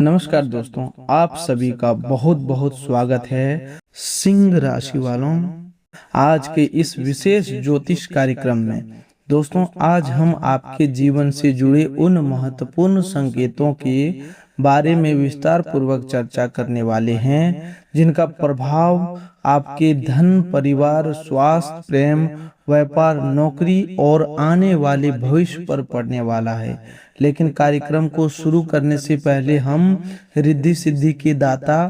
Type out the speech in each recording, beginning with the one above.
नमस्कार दोस्तों, आप सभी का बहुत बहुत स्वागत है सिंह राशि वालों। आज के इस विशेष ज्योतिष कार्यक्रम में दोस्तों, आज हम आपके जीवन से जुड़े उन महत्वपूर्ण संकेतों के बारे में विस्तार पूर्वक चर्चा करने वाले हैं जिनका प्रभाव आपके धन, परिवार, स्वास्थ्य, प्रेम, व्यापार, नौकरी और आने वाले भविष्य पर पड़ने वाला है। लेकिन कार्यक्रम को शुरू करने से पहले हम रिद्धि सिद्धि के दाता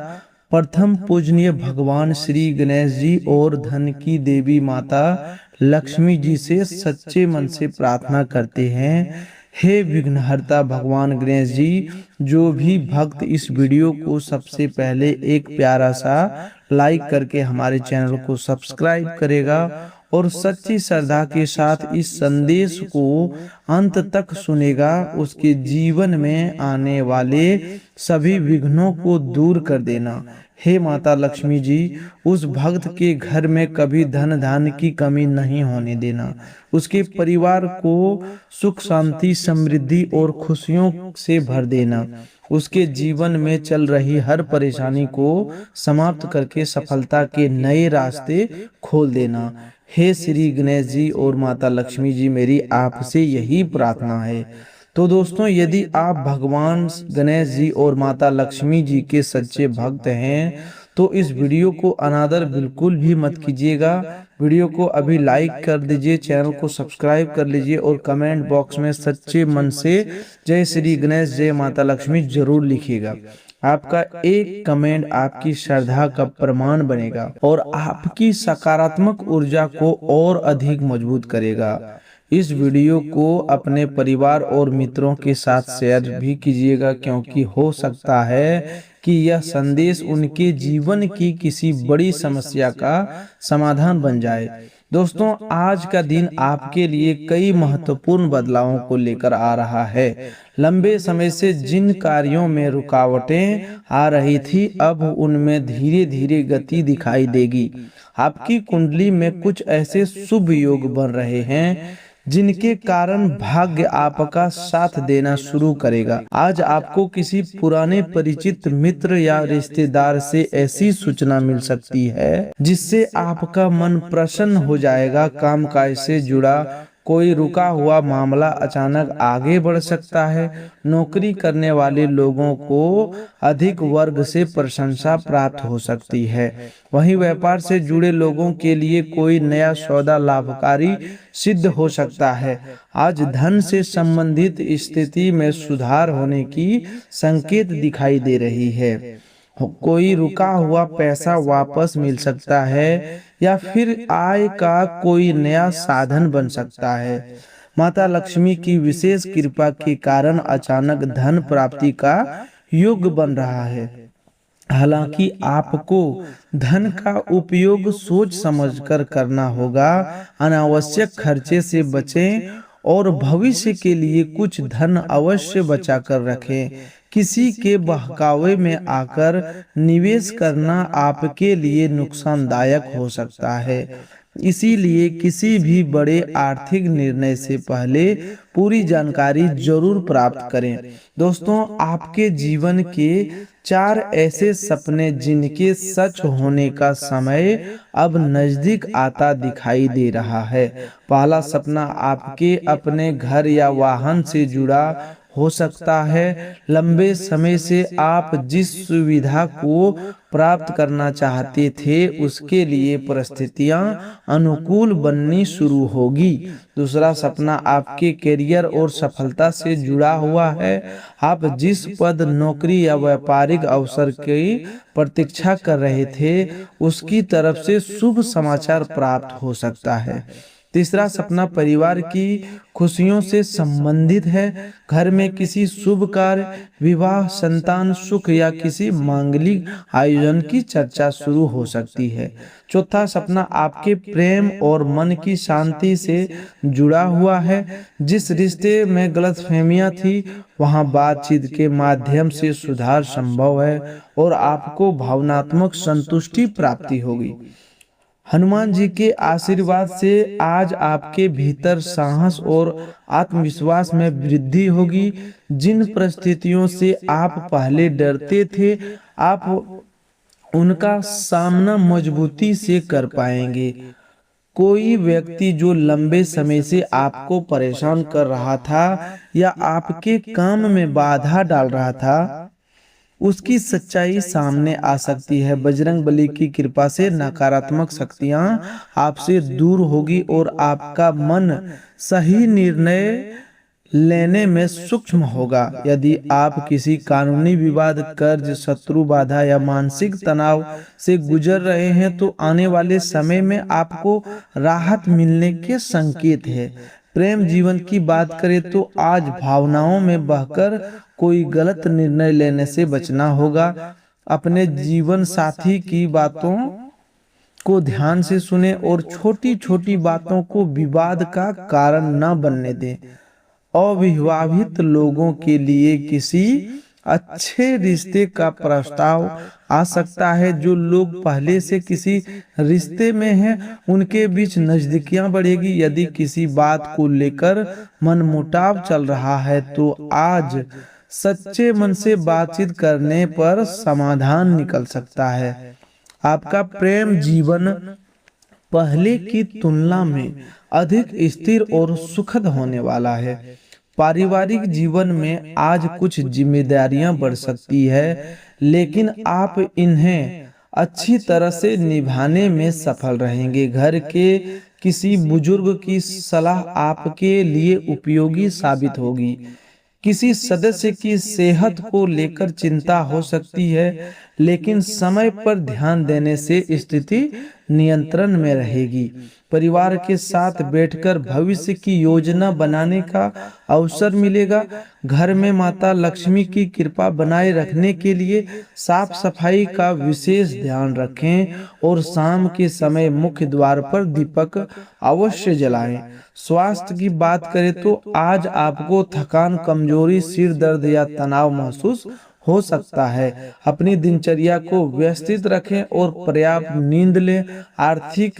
प्रथम पूजनीय भगवान श्री गणेश जी और धन की देवी माता लक्ष्मी जी से सच्चे मन से प्रार्थना करते हैं। हे विघ्नहर्ता भगवान गणेश जी, जो भी भक्त इस वीडियो को सबसे पहले एक प्यारा सा लाइक करके हमारे चैनल को सब्सक्राइब करेगा और सच्ची श्रद्धा के साथ इस संदेश को अंत तक सुनेगा, उसके जीवन में आने वाले सभी विघ्नों को दूर कर देना। हे माता लक्ष्मी जी, उस भक्त के घर में कभी धन धान्य की कमी नहीं होने देना। उसके परिवार को सुख, शांति, समृद्धि और खुशियों से भर देना। उसके जीवन में चल रही हर परेशानी को समाप्त करके सफलता के नए रास्ते खोल देना। हे श्री गणेश जी और माता लक्ष्मी जी, मेरी आपसे यही प्रार्थना है। तो दोस्तों, यदि आप भगवान गणेश जी और माता लक्ष्मी जी के सच्चे भक्त हैं तो इस वीडियो को अनादर बिल्कुल भी मत कीजिएगा। वीडियो को अभी लाइक कर दीजिए, चैनल को सब्सक्राइब कर लीजिए और कमेंट बॉक्स में सच्चे मन से जय श्री गणेश, जय माता लक्ष्मी जरूर लिखिएगा। आपका एक कमेंट आपकी श्रद्धा का प्रमाण बनेगा और आपकी सकारात्मक ऊर्जा को और अधिक मजबूत करेगा। इस वीडियो को अपने परिवार और मित्रों के साथ शेयर भी कीजिएगा, क्योंकि हो सकता है कि यह संदेश उनके जीवन की किसी बड़ी समस्या का समाधान बन जाए। दोस्तों, आज का दिन आपके लिए कई महत्वपूर्ण बदलावों को लेकर आ रहा है। लंबे समय से जिन कार्यों में रुकावटें आ रही थी, अब उनमें धीरे धीरे गति दिखाई देगी। आपकी कुंडली में कुछ ऐसे शुभ योग बन रहे हैं जिनके कारण भाग्य आपका साथ देना शुरू करेगा। आज आपको किसी पुराने परिचित मित्र या रिश्तेदार से ऐसी सूचना मिल सकती है जिससे आपका मन प्रसन्न हो जाएगा। कामकाज से जुड़ा कोई रुका हुआ मामला अचानक आगे बढ़ सकता है। नौकरी करने वाले लोगों को अधिक वर्ग से प्रशंसा प्राप्त हो सकती है। वहीं व्यापार से जुड़े लोगों के लिए कोई नया सौदा लाभकारी सिद्ध हो सकता है। आज धन से संबंधित स्थिति में सुधार होने की संकेत दिखाई दे रही है। कोई रुका हुआ पैसा वापस मिल सकता है या फिर आय का कोई नया साधन बन सकता है। माता लक्ष्मी की विशेष कृपा के कारण अचानक धन प्राप्ति का योग बन रहा है। हालांकि आपको धन का उपयोग सोच समझकर करना होगा। अनावश्यक खर्चे से बचें और भविष्य के लिए कुछ धन अवश्य बचा कर रखें। किसी के बहकावे में आकर निवेश करना आपके लिए नुकसानदायक हो सकता है। इसीलिए किसी भी बड़े आर्थिक निर्णय से पहले पूरी जानकारी जरूर प्राप्त करें। दोस्तों, आपके जीवन के 4 ऐसे सपने जिनके सच होने का समय अब नजदीक आता दिखाई दे रहा है। पहला सपना आपके अपने घर या वाहन से जुड़ा हो सकता है। लंबे समय से आप जिस सुविधा को प्राप्त करना चाहते थे, उसके लिए परिस्थितियां अनुकूल बननी शुरू होगी। दूसरा सपना आपके करियर और सफलता से जुड़ा हुआ है। आप जिस पद, नौकरी या व्यापारिक अवसर की प्रतीक्षा कर रहे थे, उसकी तरफ से शुभ समाचार प्राप्त हो सकता है। तीसरा सपना परिवार की खुशियों से संबंधित है। घर में किसी शुभ कार्य, विवाह, संतान सुख या किसी मांगलिक आयोजन की चर्चा शुरू हो सकती है। चौथा सपना आपके प्रेम और मन की शांति से जुड़ा हुआ है। जिस रिश्ते में गलतफहमियां थी, वहां बातचीत के माध्यम से सुधार संभव है और आपको भावनात्मक संतुष्टि प्राप्ति होगी। हनुमान जी के आशीर्वाद से आज आपके भीतर साहस और आत्मविश्वास में वृद्धि होगी। जिन परिस्थितियों से आप पहले डरते थे, आप उनका सामना मजबूती से कर पाएंगे। कोई व्यक्ति जो लंबे समय से आपको परेशान कर रहा था या आपके काम में बाधा डाल रहा था, उसकी सच्चाई सामने आ सकती है। बजरंग बली की कृपा से नकारात्मक शक्तियां आपसे दूर होगी और आपका मन सही निर्णय लेने में सूक्ष्म होगा। यदि आप किसी कानूनी विवाद, कर्ज, शत्रु बाधा या मानसिक तनाव से गुजर रहे हैं, तो आने वाले समय में आपको राहत मिलने के संकेत है। प्रेम जीवन की बात करें तो आज भावनाओं में बहकर कोई गलत निर्णय लेने से बचना होगा। अपने जीवन साथी की बातों को ध्यान से सुने और छोटी छोटी बातों को विवाद का कारण न बनने दें। अविवाहित लोगों के लिए किसी अच्छे रिश्ते का प्रस्ताव आ सकता है। जो लोग पहले से किसी रिश्ते में हैं, उनके बीच नजदीकियां बढ़ेगी। यदि किसी बात को लेकर मनमुटाव चल रहा है, तो आज सच्चे मन से बातचीत करने पर समाधान निकल सकता है। आपका प्रेम जीवन पहले की तुलना में अधिक स्थिर और सुखद होने वाला है। पारिवारिक जीवन में आज कुछ जिम्मेदारियां बढ़ सकती है, लेकिन आप इन्हें अच्छी तरह से निभाने में सफल रहेंगे। घर के किसी बुजुर्ग की सलाह आपके लिए उपयोगी साबित होगी। किसी सदस्य की सेहत को लेकर चिंता हो सकती है, लेकिन समय पर ध्यान देने से स्थिति नियंत्रण में रहेगी। परिवार के साथ बैठकर भविष्य की योजना बनाने का अवसर मिलेगा। घर में माता लक्ष्मी की कृपा बनाए रखने के लिए साफ सफाई का विशेष ध्यान रखें और शाम के समय मुख्य द्वार पर दीपक अवश्य जलाएं। स्वास्थ्य की बात करें तो आज आपको थकान, कमजोरी, सिर दर्द या तनाव महसूस हो सकता है। अपनी दिनचर्या को व्यवस्थित रखें और पर्याप्त नींद लें। आर्थिक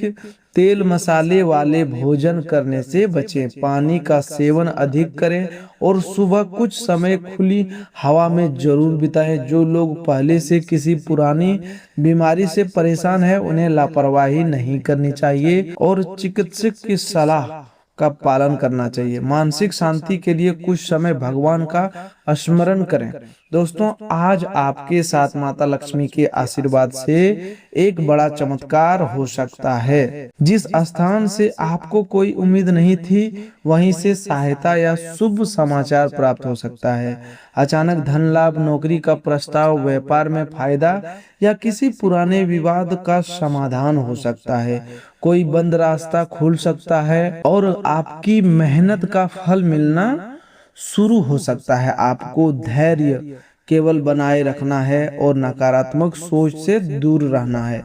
तेल मसाले वाले भोजन करने से बचें। पानी का सेवन अधिक करें और सुबह कुछ समय खुली हवा में जरूर बिताएं। जो लोग पहले से किसी पुरानी बीमारी से परेशान हैं, उन्हें लापरवाही नहीं करनी चाहिए और चिकित्सक की सलाह का पालन करना चाहिए। मानसिक शांति के लिए कुछ समय भगवान का स्मरण करें। दोस्तों, आज आपके साथ माता लक्ष्मी के आशीर्वाद से एक बड़ा चमत्कार हो सकता है। जिस स्थान से आपको कोई उम्मीद नहीं थी, वहीं से सहायता या शुभ समाचार प्राप्त हो सकता है। अचानक धन लाभ, नौकरी का प्रस्ताव, व्यापार में फायदा या किसी पुराने विवाद का समाधान हो सकता है। कोई बंद रास्ता खुल सकता है और आपकी मेहनत का फल मिलना शुरू हो सकता है। आपको धैर्य केवल बनाए रखना है और नकारात्मक सोच से दूर रहना है।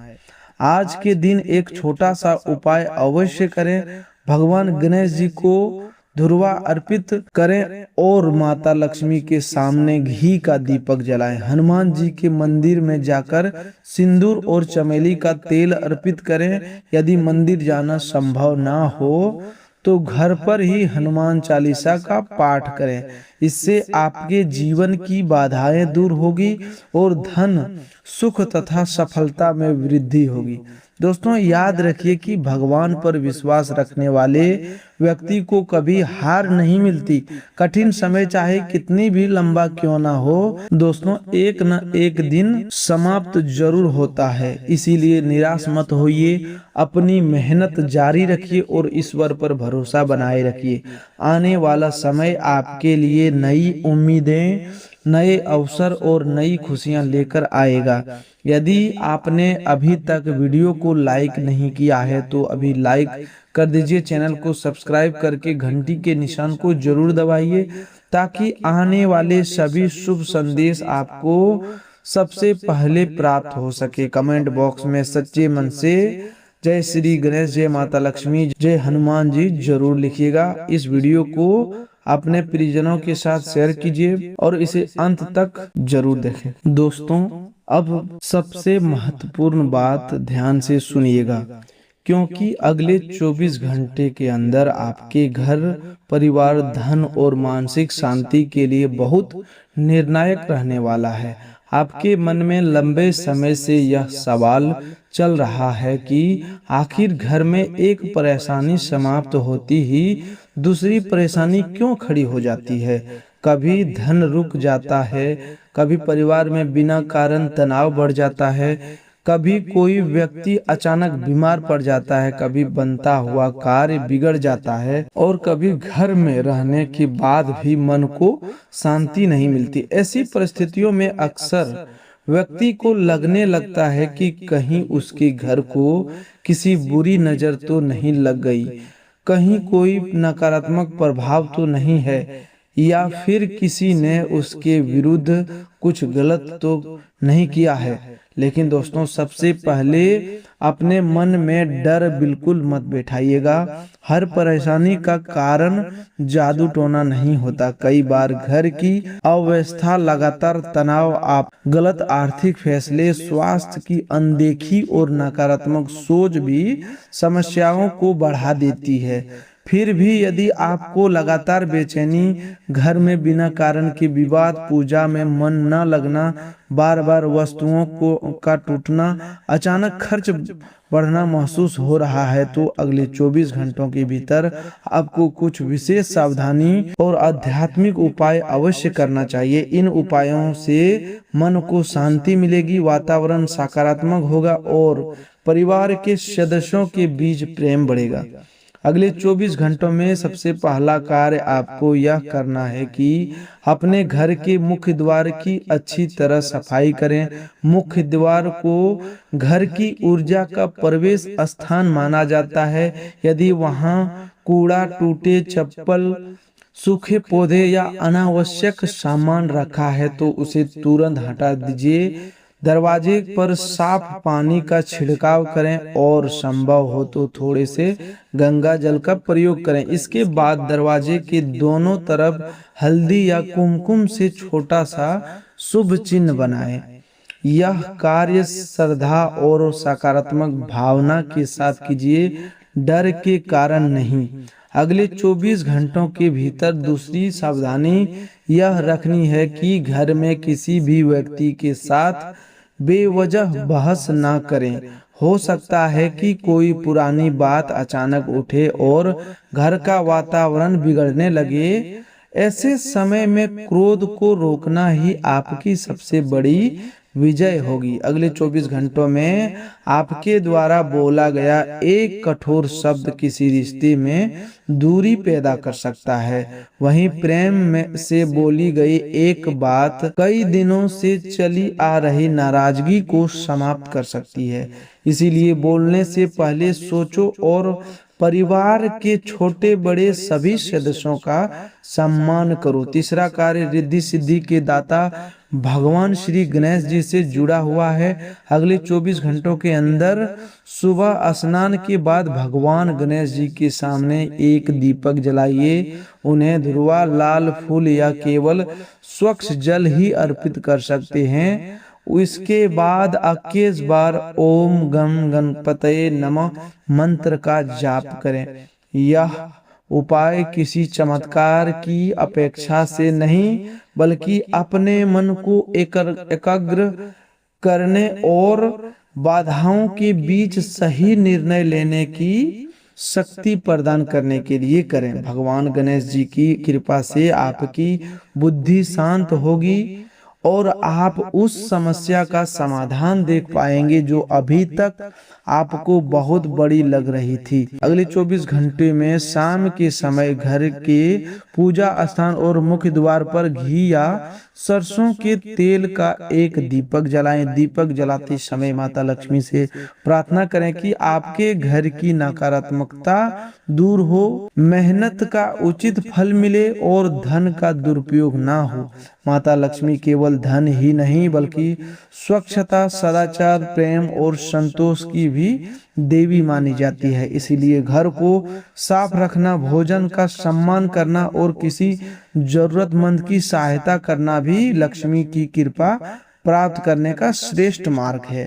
आज के दिन एक छोटा सा उपाय अवश्य करें। भगवान गणेश जी को धुरवा अर्पित करें और माता लक्ष्मी के सामने घी का दीपक जलाएं। हनुमान जी के मंदिर में जाकर सिंदूर और चमेली का तेल अर्पित करें। यदि मंदिर जाना संभव ना हो, तो घर पर ही हनुमान चालीसा का पाठ करें। इससे आपके जीवन की बाधाएं दूर होगी और धन, सुख तथा सफलता में वृद्धि होगी। दोस्तों, याद रखिए कि भगवान पर विश्वास रखने वाले व्यक्ति को कभी हार नहीं मिलती। कठिन समय चाहे कितनी भी लंबा क्यों ना हो, दोस्तों, एक न एक दिन समाप्त जरूर होता है। इसीलिए निराश मत होइए, अपनी मेहनत जारी रखिए और ईश्वर पर भरोसा बनाए रखिए। आने वाला समय आपके लिए नई उम्मीदें, नए अवसर और नई खुशियां लेकर आएगा। यदि आपने अभी तक वीडियो को लाइक नहीं किया है, तो अभी लाइक कर दीजिए। चैनल को सब्सक्राइब करके घंटी के निशान को जरूर दबाइए, ताकि आने वाले सभी शुभ संदेश आपको सबसे पहले प्राप्त हो सके। कमेंट बॉक्स में सच्चे मन से जय श्री गणेश, जय माता लक्ष्मी, जय हनुमान जी जरूर लिखिएगा। इस वीडियो को अपने परिजनों के साथ शेयर कीजिए और इसे अंत तक जरूर देखें। दोस्तों, अब सबसे महत्वपूर्ण बात ध्यान से सुनिएगा क्योंकि अगले 24 घंटे के अंदर आपके घर, परिवार, धन और मानसिक शांति के लिए बहुत निर्णायक रहने वाला है। आपके मन में लंबे समय से यह सवाल चल रहा है कि आखिर घर में एक परेशानी समाप्त होती ही दूसरी परेशानी क्यों खड़ी हो जाती है। कभी धन रुक जाता है, कभी परिवार में बिना कारण तनाव बढ़ जाता है, कभी कोई व्यक्ति अचानक बीमार पड़ जाता है, कभी बनता हुआ कार्य बिगड़ जाता है और कभी घर में रहने के बाद भी मन को शांति नहीं मिलती। ऐसी परिस्थितियों में अक्सर व्यक्ति को लगने लगता है कि कहीं उसके घर को किसी बुरी नजर तो नहीं लग गई, कहीं कोई नकारात्मक प्रभाव तो नहीं है, या फिर किसी ने उसके विरुद्ध कुछ गलत तो नहीं किया है। लेकिन दोस्तों, सबसे पहले अपने मन में डर बिल्कुल मत बैठाइएगा। हर परेशानी का कारण जादू टोना नहीं होता। कई बार घर की अव्यवस्था, लगातार तनाव, आप गलत आर्थिक फैसले, स्वास्थ्य की अनदेखी और नकारात्मक सोच भी समस्याओं को बढ़ा देती है। फिर भी यदि आपको लगातार बेचैनी, घर में बिना कारण के विवाद, पूजा में मन न लगना, बार बार वस्तुओं का टूटना, अचानक खर्च बढ़ना महसूस हो रहा है, तो अगले 24 घंटों के भीतर आपको कुछ विशेष सावधानी और आध्यात्मिक उपाय अवश्य करना चाहिए। इन उपायों से मन को शांति मिलेगी, वातावरण सकारात्मक होगा और परिवार के सदस्यों के बीच प्रेम बढ़ेगा। अगले 24 घंटों में सबसे पहला कार्य आपको यह करना है कि अपने घर के मुख्य द्वार की अच्छी तरह सफाई करें। मुख्य द्वार को घर की ऊर्जा का प्रवेश स्थान माना जाता है। यदि वहां कूड़ा, टूटे चप्पल, सूखे पौधे या अनावश्यक सामान रखा है तो उसे तुरंत हटा दीजिए। दरवाजे पर साफ पानी का छिड़काव करें और संभव हो तो थोड़े से गंगा जल का प्रयोग करें। इसके बाद दरवाजे के दोनों तरफ हल्दी या कुमकुम से छोटा सा शुभ चिन्ह बनाएं। यह कार्य श्रद्धा और सकारात्मक भावना के साथ कीजिए, डर के कारण नहीं। अगले 24 घंटों के भीतर दूसरी सावधानी यह रखनी है कि घर में किसी भी व्यक्ति के साथ बेवजह बहस ना करें। हो सकता है कि कोई पुरानी बात अचानक उठे और घर का वातावरण बिगड़ने लगे। ऐसे समय में क्रोध को रोकना ही आपकी सबसे बड़ी विजय होगी। अगले 24 घंटों में आपके द्वारा बोला गया एक कठोर शब्द किसी रिश्ते में दूरी पैदा कर सकता है। वहीं प्रेम में से बोली गई एक बात कई दिनों से चली आ रही नाराजगी को समाप्त कर सकती है। इसीलिए बोलने से पहले सोचो और परिवार के छोटे बड़े सभी सदस्यों का सम्मान करो। तीसरा कार्य रिद्धि सिद्धि के दाता भगवान श्री गणेश जी से जुड़ा हुआ है। अगले 24 घंटों के अंदर सुबह स्नान के बाद भगवान गणेश जी के सामने एक दीपक जलाइए। उन्हें ध्रुवा, लाल फूल या केवल स्वच्छ जल ही अर्पित कर सकते हैं। इसके बाद 21 बार ओम गम गणपतये नमः मंत्र का जाप करें। यह उपाय किसी चमत्कार की अपेक्षा से नहीं, बल्कि अपने मन को एकाग्र करने और बाधाओं के बीच सही निर्णय लेने की शक्ति प्रदान करने के लिए करें। भगवान गणेश जी की कृपा से आपकी बुद्धि शांत होगी और आप उस समस्या का समाधान देख पाएंगे जो अभी तक आपको बहुत बड़ी लग रही थी। अगले 24 घंटे में शाम के समय घर के पूजा स्थान और मुख्य द्वार पर घी या सरसों के तेल का एक दीपक जलाएं। दीपक जलाते समय माता लक्ष्मी से प्रार्थना करें कि आपके घर की नकारात्मकता दूर हो, मेहनत का उचित फल मिले और धन का दुरुपयोग ना हो। माता लक्ष्मी केवल धन ही नहीं बल्कि स्वच्छता, सदाचार, प्रेम और संतोष की भी देवी मानी जाती है। इसीलिए घर को साफ रखना, भोजन का सम्मान करना और किसी जरूरतमंद की सहायता करना भी लक्ष्मी की कृपा प्राप्त करने का श्रेष्ठ मार्ग है।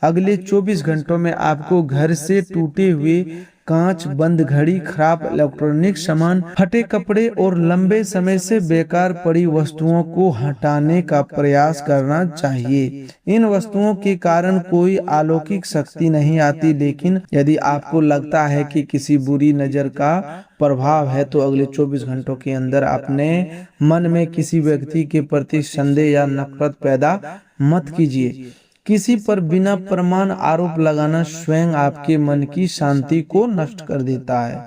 अगले 24 घंटों में आपको घर से टूटे हुए कांच, बंद घड़ी, खराब इलेक्ट्रॉनिक सामान, फटे कपड़े और लंबे समय से बेकार पड़ी वस्तुओं को हटाने का प्रयास करना चाहिए। इन वस्तुओं के कारण कोई अलौकिक शक्ति नहीं आती, लेकिन यदि आपको लगता है कि किसी बुरी नजर का प्रभाव है तो अगले 24 घंटों के अंदर अपने मन में किसी व्यक्ति के प्रति संदेह या नफरत पैदा मत कीजिए। किसी पर बिना प्रमाण आरोप लगाना स्वयं आपके मन की शांति को नष्ट कर देता है।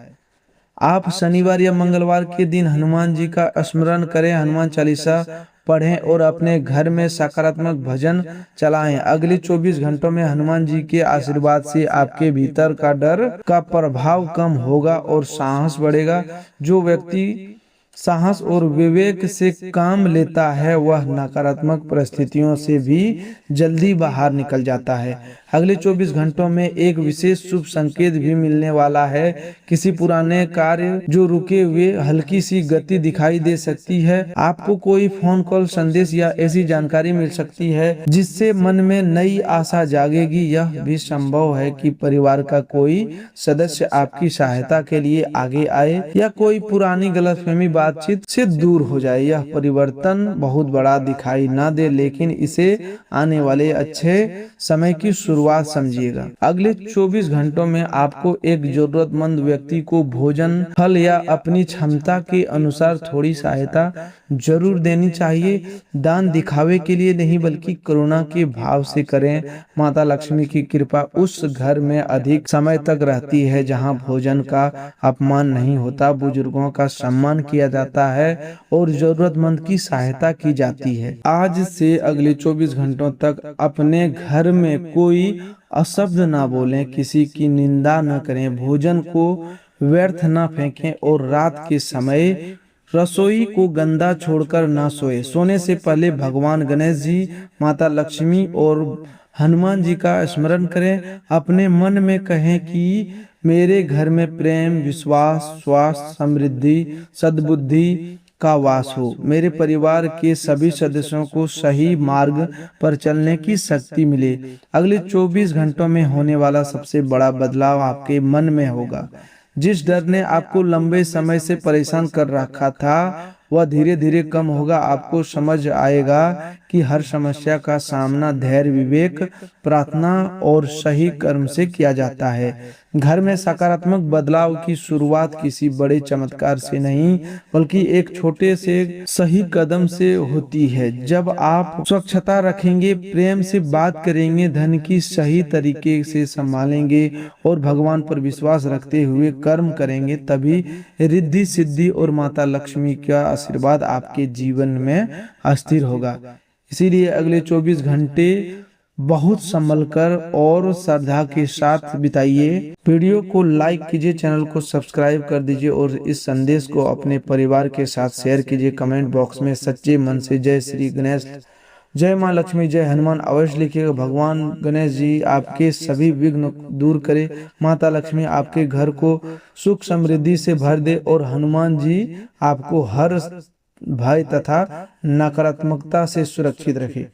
आप शनिवार या मंगलवार के दिन हनुमान जी का स्मरण करें, हनुमान चालीसा पढ़ें और अपने घर में सकारात्मक भजन चलाएं। अगले 24 घंटों में हनुमान जी के आशीर्वाद से आपके भीतर का डर का प्रभाव कम होगा और साहस बढ़ेगा। जो व्यक्ति साहस और विवेक से काम लेता है वह नकारात्मक परिस्थितियों से भी जल्दी बाहर निकल जाता है। अगले 24 घंटों में एक विशेष शुभ संकेत भी मिलने वाला है। किसी पुराने कार्य जो रुके हुए हल्की सी गति दिखाई दे सकती है। आपको कोई फोन कॉल, संदेश या ऐसी जानकारी मिल सकती है जिससे मन में नई आशा जागेगी। यह भी संभव है कि परिवार का कोई सदस्य आपकी सहायता के लिए आगे आए या कोई पुरानी गलतफहमी बातचीत से दूर हो जाए। यह परिवर्तन बहुत बड़ा दिखाई न दे, लेकिन इसे आने वाले अच्छे समय की शुरुआत समझिएगा। अगले 24 घंटों में आपको एक जरूरतमंद व्यक्ति को भोजन, फल या अपनी क्षमता के अनुसार थोड़ी सहायता जरूर देनी चाहिए। दान दिखावे के लिए नहीं बल्कि करुणा के भाव से करें। माता लक्ष्मी की कृपा उस घर में अधिक समय तक रहती है जहां भोजन का अपमान नहीं होता, बुजुर्गों का सम्मान किया जाता है और जरूरतमंद की सहायता की जाती है। आज से अगले 24 घंटों तक अपने घर में कोई अशब्द ना बोलें, किसी की निंदा न करें, भोजन को व्यर्थ न फेंकें और रात के समय रसोई को गंदा छोड़कर ना सोए। सोने से पहले भगवान गणेश जी, माता लक्ष्मी और हनुमान जी का स्मरण करें। अपने मन में कहें कि मेरे घर में प्रेम, विश्वास, स्वास्थ्य, समृद्धि, सद्बुद्धि का वास हो। मेरे परिवार के सभी सदस्यों को सही मार्ग पर चलने की शक्ति मिले। अगले 24 घंटों में होने वाला सबसे बड़ा बदलाव आपके मन में होगा। जिस डर ने आपको लंबे समय से परेशान कर रखा था वह धीरे धीरे कम होगा। आपको समझ आएगा कि हर समस्या का सामना धैर्य, विवेक, प्रार्थना और सही कर्म से किया जाता है। घर में सकारात्मक बदलाव की शुरुआत किसी बड़े चमत्कार से नहीं बल्कि एक छोटे से सही कदम से होती है। जब आप स्वच्छता रखेंगे, प्रेम से बात करेंगे, धन की सही तरीके से संभालेंगे और भगवान पर विश्वास रखते हुए कर्म करेंगे, तभी रिद्धि सिद्धि और माता लक्ष्मी का आशीर्वाद आपके जीवन में अस्थिर होगा। इसीलिए अगले 24 घंटे बहुत संभल कर और श्रद्धा के साथ बिताइए। वीडियो को लाइक कीजिए, चैनल को सब्सक्राइब कर दीजिए और इस संदेश को अपने परिवार के साथ शेयर कीजिए। कमेंट बॉक्स में सच्चे मन से जय श्री गणेश, जय माँ लक्ष्मी, जय हनुमान अवश्य लिखिएगा। भगवान गणेश जी आपके सभी विघ्न दूर करे, माता लक्ष्मी आपके घर को सुख समृद्धि से भर दे और हनुमान जी आपको हर भय तथा नकारात्मकता से सुरक्षित रखे।